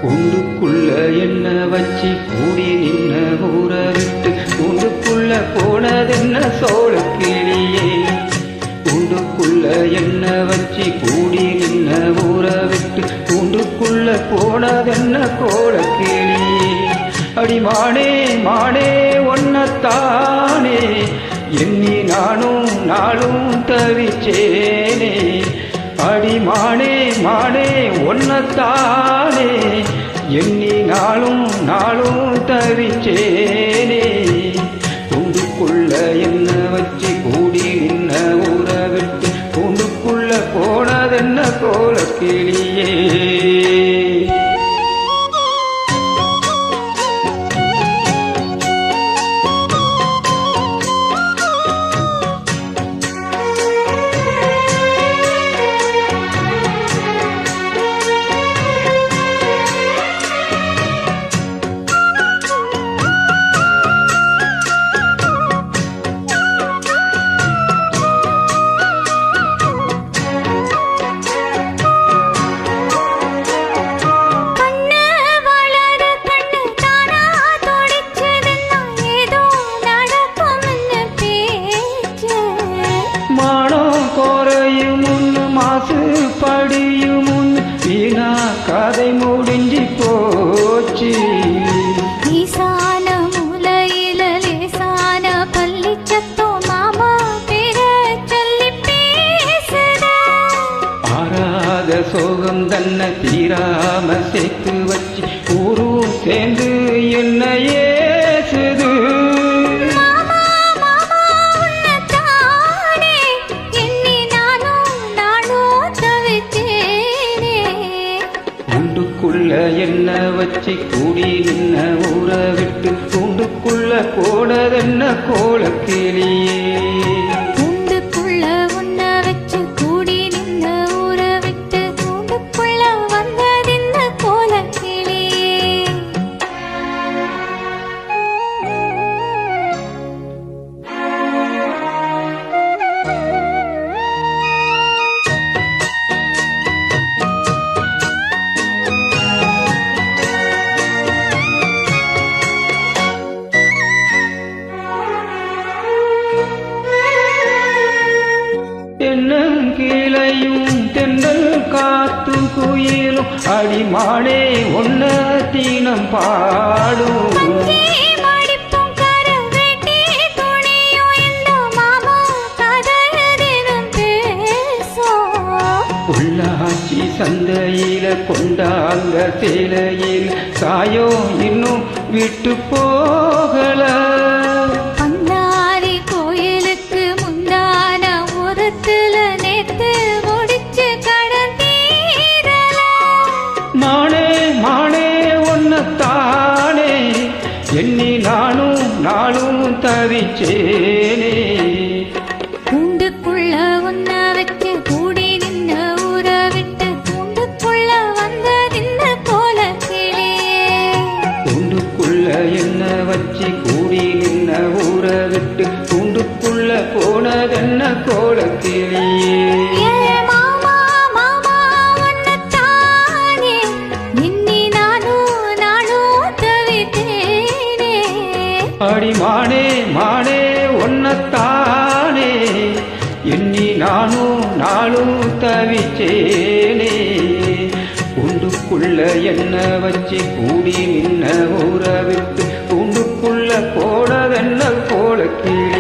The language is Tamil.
கூண்டுக்குள்ள என்ன வச்சு கூடி நின்ன ஊற விட்டு கூண்டுக்குள்ள போனதென்ன சோழ கிளியே. கூண்டுக்குள்ள என்ன வச்சு கூடி நின்ன ஊற விட்டு கூண்டுக்குள்ள போனதென்ன கோல கிளியே. அடி மானே மானே ஒன்னத்தானே எண்ணி நானும் நாளும் தவிச்சேனே. அடி மானே மானே ஒன்னத்தானே எண்ணி நாளும் நாளும் தவிச்சேனே. கூண்டுக்குள்ள என்ன வச்சு கூடி நின்ன ஊற விட்டு கூண்டுக்குள்ள போனதென்ன கோல கிளியே. படியும் வீணா கதை முடிஞ்சு போச்சு. ஈசான மூலையில லேசான பள்ளி சத்தோ மாமா பேர சொல்லி பேசுத. ஆறாத சோகம் தன்னை தீராம சேர்த்து வச்சு ஊரும் சேர்ந்து என்ன ஏசுது. கூண்டுக்குள்ள என்ன வச்சு கூடி நின்ன ஊற விட்டு கூண்டுக்குள்ள போனதென்ன கோல கிளியே. கூண்டுக்குள்ள உன்ன வச்சு கூடி நின்ன ஊற விட்டு கூண்டுக்குள்ள வந்ததென்ன கோல கிளியே. தென்னங்கீழையும் தென்றல் காத்து குயிலும் அடிமாடே ஒன்ன தீனம் பாடும். உள்ளாட்சி சந்தையில கொண்டாங்க சேலையில் சாயோ இன்னும் விட்டு போகல. மானே மானே ஒன்னத்தானே எண்ணி நானும் நாளும் தவிச்சேனே. கூண்டுக்குள்ள உன்ன வச்சு கூடி நின்ன ஊற விட்டு கூண்டுக்குள்ள வந்ததென்ன கோல கிளியே. கூண்டுக்குள்ள என்ன வச்சு கூடி நின்ன ஊற விட்டு கூண்டுக்குள்ள போனதென்ன கோல கிளியே. அடி மானே மானே ஒன்னத்தானே எண்ணி நானும் நாளும் தவிச்சேனே. கூண்டுக்குள்ள என்ன வச்சு கூடி நின்ன ஊற விட்டு கூண்டுக்குள்ள போனதென்ன கோல கிளியே.